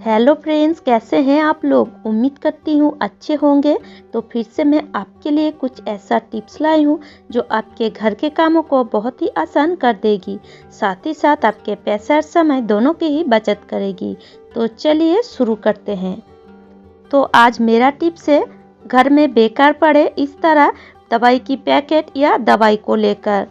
Hello friends, कैसे हैं आप लोग। उम्मीद करती हूँ अच्छे होंगे। तो फिर से मैं आपके लिए कुछ ऐसा टिप्स लाई हूँ जो आपके घर के कामों को बहुत ही आसान कर देगी, साथ ही साथ आपके पैसे और समय दोनों की ही बचत करेगी। तो चलिए शुरू करते हैं। तो आज मेरा टिप्स है घर में बेकार पड़े इस तरह दवाई की पैकेट या दवाई को लेकर।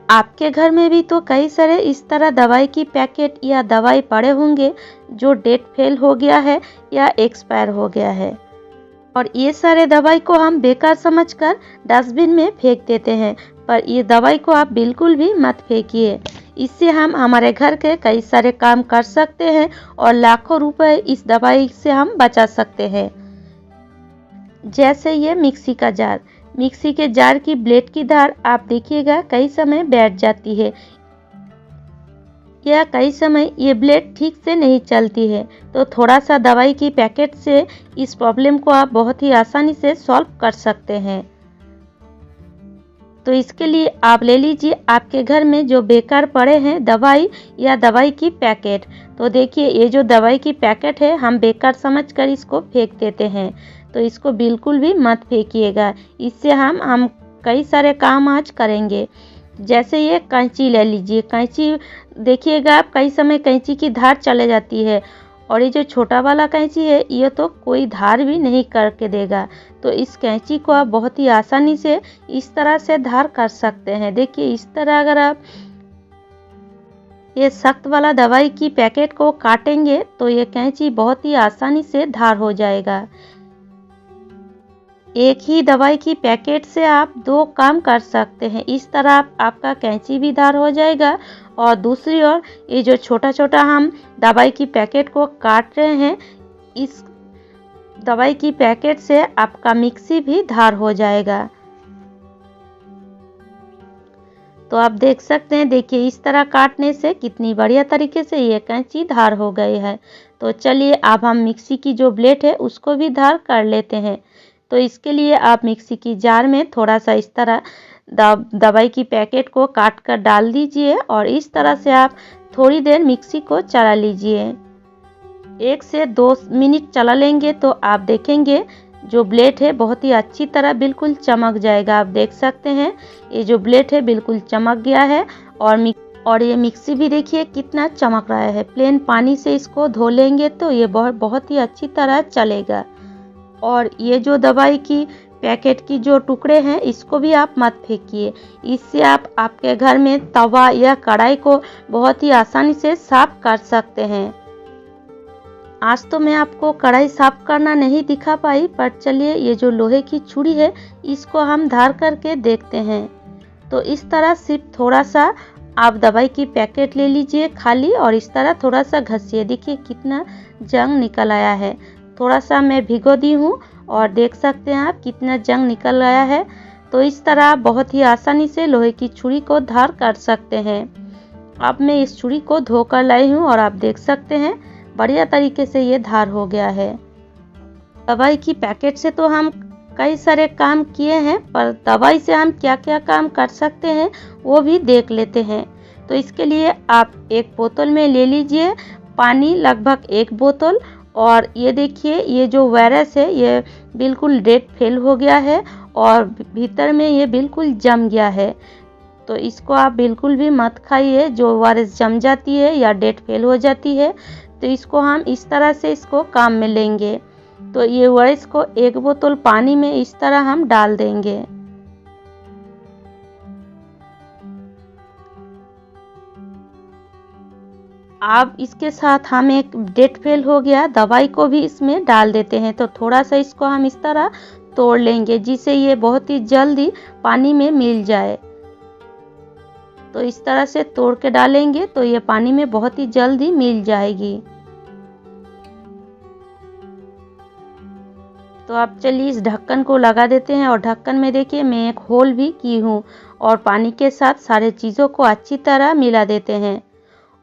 आपके घर में भी तो कई सारे इस तरह दवाई की पैकेट या दवाई पड़े होंगे जो डेट फेल हो गया है या एक्सपायर हो गया है, और ये सारे दवाई को हम बेकार समझकर डस्टबिन में फेंक देते हैं। पर ये दवाई को आप बिल्कुल भी मत फेंकिए। इससे हम हमारे घर के कई सारे काम कर सकते हैं और लाखों रुपए इस दवाई से हम बचा सकते हैं। जैसे ये मिक्सी का जार। मिक्सी के जार की ब्लेड की धार आप देखिएगा कई समय बैठ जाती है या कई समय ये ब्लेड ठीक से नहीं चलती है। तो थोड़ा सा दवाई की पैकेट से इस प्रॉब्लम को आप बहुत ही आसानी से सॉल्व कर सकते हैं। तो इसके लिए आप ले लीजिए आपके घर में जो बेकार पड़े हैं दवाई या दवाई की पैकेट। तो देखिए ये जो दवाई की पैकेट है हम बेकार समझकर इसको फेंक देते हैं, तो इसको बिल्कुल भी मत फेंकिएगा। इससे हम कई सारे काम आज करेंगे। जैसे ये कैंची ले लीजिए। कैंची देखिएगा आप कई समय कैंची की धार चले जाती है, और ये जो छोटा वाला कैंची है ये तो कोई धार भी नहीं करके देगा। तो इस कैंची को आप बहुत ही आसानी से इस तरह से धार कर सकते हैं। देखिए इस तरह अगर आप ये सख्त वाला दवाई की पैकेट को काटेंगे तो ये कैंची बहुत ही आसानी से धार हो जाएगा। एक ही दवाई की पैकेट से आप दो काम कर सकते हैं। इस तरह आपका कैंची भी धार हो जाएगा, और दूसरी ओर ये जो छोटा छोटा हम दवाई की पैकेट को काट रहे हैं, इस दवाई की पैकेट से आपका मिक्सी भी धार हो जाएगा। तो आप देख सकते हैं, देखिए इस तरह काटने से कितनी बढ़िया तरीके से ये कैंची धार हो गई है। तो चलिए अब हम मिक्सी की जो ब्लेड है उसको भी धार कर लेते हैं। तो इसके लिए आप मिक्सी की जार में थोड़ा सा इस तरह दवाई की पैकेट को काट कर डाल दीजिए, और इस तरह से आप थोड़ी देर मिक्सी को चला लीजिए। 1 से 2 मिनट चला लेंगे तो आप देखेंगे जो ब्लेड है बहुत ही अच्छी तरह बिल्कुल चमक जाएगा। आप देख सकते हैं ये जो ब्लेड है बिल्कुल चमक गया है, और ये मिक्सी भी देखिए कितना चमक रहा है। प्लेन पानी से इसको धो लेंगे तो ये बहुत ही अच्छी तरह चलेगा। और ये जो दवाई की पैकेट की जो टुकड़े हैं इसको भी आप मत फेंकिए। इससे आप आपके घर में तवा या कढ़ाई को बहुत ही आसानी से साफ कर सकते हैं। आज तो मैं आपको कढ़ाई साफ करना नहीं दिखा पाई, पर चलिए ये जो लोहे की छुरी है इसको हम धार करके देखते हैं। तो इस तरह सिर्फ थोड़ा सा आप दवाई की पैकेट ले लीजिए खाली, और इस तरह थोड़ा सा घसिए। देखिए कितना जंग निकल आया है। थोड़ा सा मैं भिगो दी हूँ और देख सकते हैं आप कितना जंग निकल आया है। तो इस तरह आप बहुत ही आसानी से लोहे की छुरी को धार कर सकते हैं। अब मैं इस छुरी को धोकर लाई हूँ और आप देख सकते हैं बढ़िया तरीके से ये धार हो गया है। दवाई की पैकेट से तो हम कई सारे काम किए हैं, पर दवाई से हम क्या क्या काम कर सकते हैं वो भी देख लेते हैं। तो इसके लिए आप एक बोतल में ले लीजिए पानी, लगभग 1 बोतल। और ये देखिए ये जो वायरस है ये बिल्कुल डेट फेल हो गया है, और भीतर में ये बिल्कुल जम गया है। तो इसको आप बिल्कुल भी मत खाइए। जो वायरस जम जाती है या डेट फेल हो जाती है तो इसको हम इस तरह से इसको काम में लेंगे। तो ये वायरस को 1 बोतल पानी में इस तरह हम डाल देंगे। अब इसके साथ हम एक डेट फेल हो गया दवाई को भी इसमें डाल देते हैं। तो थोड़ा सा इसको हम इस तरह तोड़ लेंगे जिससे ये बहुत ही जल्दी पानी में मिल जाए। तो इस तरह से तोड़ के डालेंगे तो ये पानी में बहुत ही जल्दी मिल जाएगी। तो आप चलिए इस ढक्कन को लगा देते हैं, और ढक्कन में देखिए मैं एक होल भी की हूँ, और पानी के साथ सारे चीज़ों को अच्छी तरह मिला देते हैं।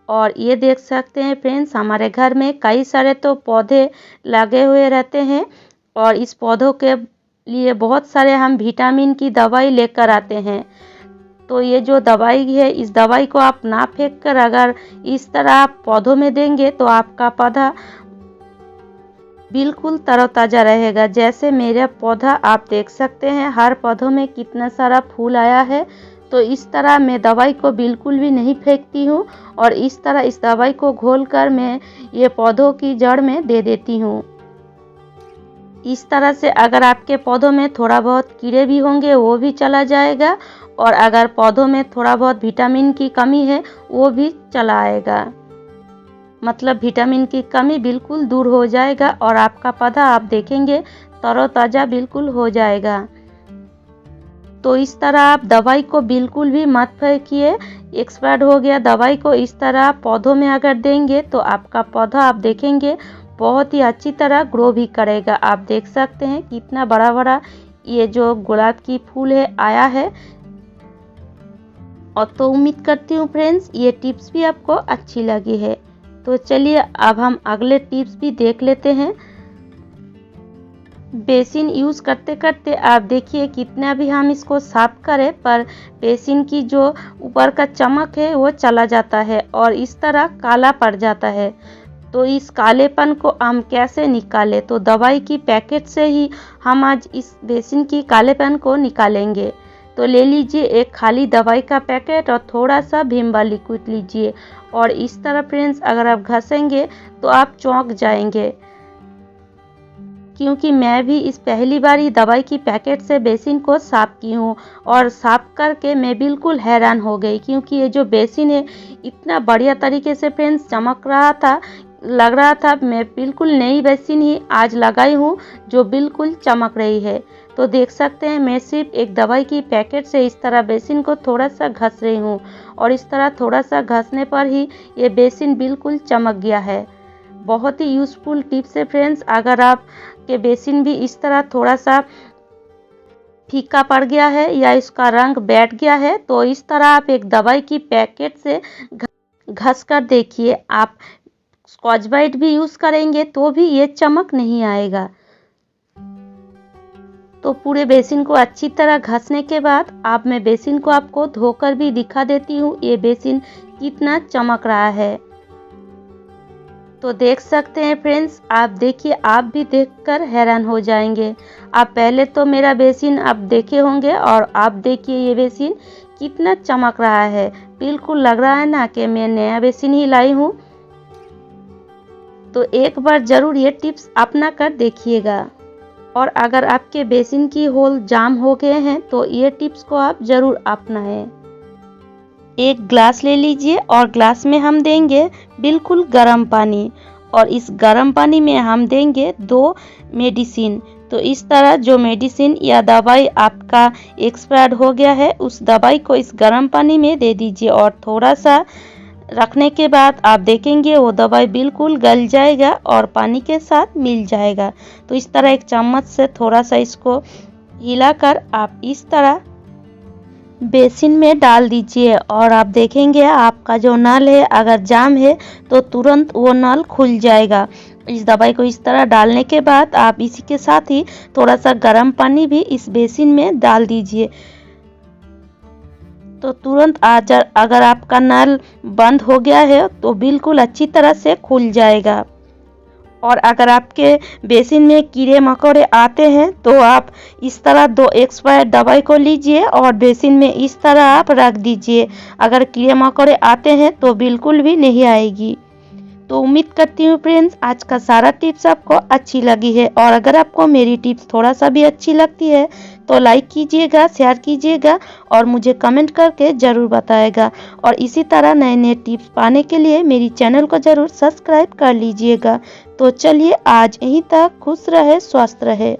और ये देख सकते हैं फ्रेंड्स, हमारे घर में कई सारे तो पौधे लगे हुए रहते हैं, और इस पौधों के लिए बहुत सारे हम विटामिन की दवाई लेकर आते हैं। तो ये जो दवाई है इस दवाई को आप ना फेंक कर अगर इस तरह आप पौधों में देंगे तो आपका पौधा बिल्कुल तरोताज़ा रहेगा। जैसे मेरा पौधा आप देख सकते हैं, हर पौधों में कितना सारा फूल आया है। तो इस तरह मैं दवाई को बिल्कुल भी नहीं फेंकती हूँ और इस तरह इस दवाई को घोलकर मैं ये पौधों की जड़ में दे देती हूँ। इस तरह से अगर आपके पौधों में थोड़ा बहुत कीड़े भी होंगे वो भी चला जाएगा और अगर पौधों में थोड़ा बहुत विटामिन की कमी है वो भी चला आएगा। मतलब विटामिन की कमी बिल्कुल दूर हो जाएगा और आपका पौधा आप देखेंगे तरोताज़ा बिल्कुल हो जाएगा। तो इस तरह आप दवाई को बिल्कुल भी मत फेंकिए। एक्सपायर्ड हो गया दवाई को इस तरह पौधों में अगर देंगे तो आपका पौधा आप देखेंगे बहुत ही अच्छी तरह ग्रो भी करेगा। आप देख सकते हैं कितना बड़ा बड़ा ये जो गुलाब की फूल है आया है। और तो उम्मीद करती हूँ फ्रेंड्स ये टिप्स भी आपको अच्छी लगी है। तो चलिए अब हम अगले टिप्स भी देख लेते हैं। बेसिन यूज़ करते करते आप देखिए कितना भी हम इसको साफ करें पर बेसिन की जो ऊपर का चमक है वो चला जाता है और इस तरह काला पड़ जाता है। तो इस कालेपन को हम कैसे निकालें? तो दवाई की पैकेट से ही हम आज इस बेसिन की कालेपन को निकालेंगे। तो ले लीजिए एक खाली दवाई का पैकेट और थोड़ा सा विम बार लिक्विड लीजिए और इस तरह फ्रेंड्स अगर आप घसेंगे तो आप चौंक जाएंगे, क्योंकि मैं भी इस पहली बार ही दवाई की पैकेट से बेसिन को साफ की हूँ और साफ करके मैं बिल्कुल हैरान हो गई, क्योंकि ये जो बेसिन है इतना बढ़िया तरीके से फ्रेंड्स चमक रहा था, लग रहा था मैं बिल्कुल नई बेसिन ही आज लगाई हूँ जो बिल्कुल चमक रही है। तो देख सकते हैं मैं सिर्फ एक दवाई की पैकेट से इस तरह बेसिन को थोड़ा सा घस रही हूँ और इस तरह थोड़ा सा घसने पर ही ये बेसिन बिल्कुल चमक गया है। बहुत ही यूज़फुल टिप्स है फ्रेंड्स। अगर आप के बेसिन भी इस तरह थोड़ा सा फीका पड़ गया है या इसका रंग बैठ गया है तो इस तरह आप एक दवाई की पैकेट से घस कर देखिए। आप स्कॉच ब्राइट भी यूज़ करेंगे तो भी ये चमक नहीं आएगा। तो पूरे बेसिन को अच्छी तरह घसने के बाद अब मैं बेसिन को आपको धोकर भी दिखा देती हूँ ये बेसिन कितना चमक रहा है। तो देख सकते हैं फ्रेंड्स, आप देखिए, आप भी देखकर हैरान हो जाएंगे। आप पहले तो मेरा बेसिन आप देखे होंगे और आप देखिए ये बेसिन कितना चमक रहा है। बिल्कुल लग रहा है ना कि मैं नया बेसिन ही लाई हूँ। तो एक बार ज़रूर ये टिप्स अपना कर देखिएगा। और अगर आपके बेसिन की होल जाम हो गए हैं तो ये टिप्स को आप ज़रूर अपनाएं। एक ग्लास ले लीजिए और ग्लास में हम देंगे बिल्कुल गर्म पानी और इस गर्म पानी में हम देंगे 2 मेडिसिन। तो इस तरह जो मेडिसिन या दवाई आपका एक्सपायर्ड हो गया है उस दवाई को इस गर्म पानी में दे दीजिए और थोड़ा सा रखने के बाद आप देखेंगे वो दवाई बिल्कुल गल जाएगा और पानी के साथ मिल जाएगा। तो इस तरह एक चम्मच से थोड़ा सा इसको हिलाकर आप इस तरह बेसिन में डाल दीजिए और आप देखेंगे आपका जो नल है अगर जाम है तो तुरंत वो नल खुल जाएगा। इस दवाई को इस तरह डालने के बाद आप इसी के साथ ही थोड़ा सा गर्म पानी भी इस बेसिन में डाल दीजिए। तो तुरंत अगर आपका नल बंद हो गया है तो बिल्कुल अच्छी तरह से खुल जाएगा। और अगर आपके बेसिन में कीड़े मकोड़े आते हैं तो आप इस तरह 2 एक्सपायर्ड दवाई को लीजिए और बेसिन में इस तरह आप रख दीजिए। अगर कीड़े मकोड़े आते हैं तो बिल्कुल भी नहीं आएगी। तो उम्मीद करती हूँ फ्रेंड्स आज का सारा टिप्स आपको अच्छी लगी है और अगर आपको मेरी टिप्स थोड़ा सा भी अच्छी लगती है तो लाइक कीजिएगा, शेयर कीजिएगा और मुझे कमेंट करके ज़रूर बताएगा। और इसी तरह नए नए टिप्स पाने के लिए मेरी चैनल को ज़रूर सब्सक्राइब कर लीजिएगा। तो चलिए आज यहीं तक, खुश रहे, स्वस्थ रहे।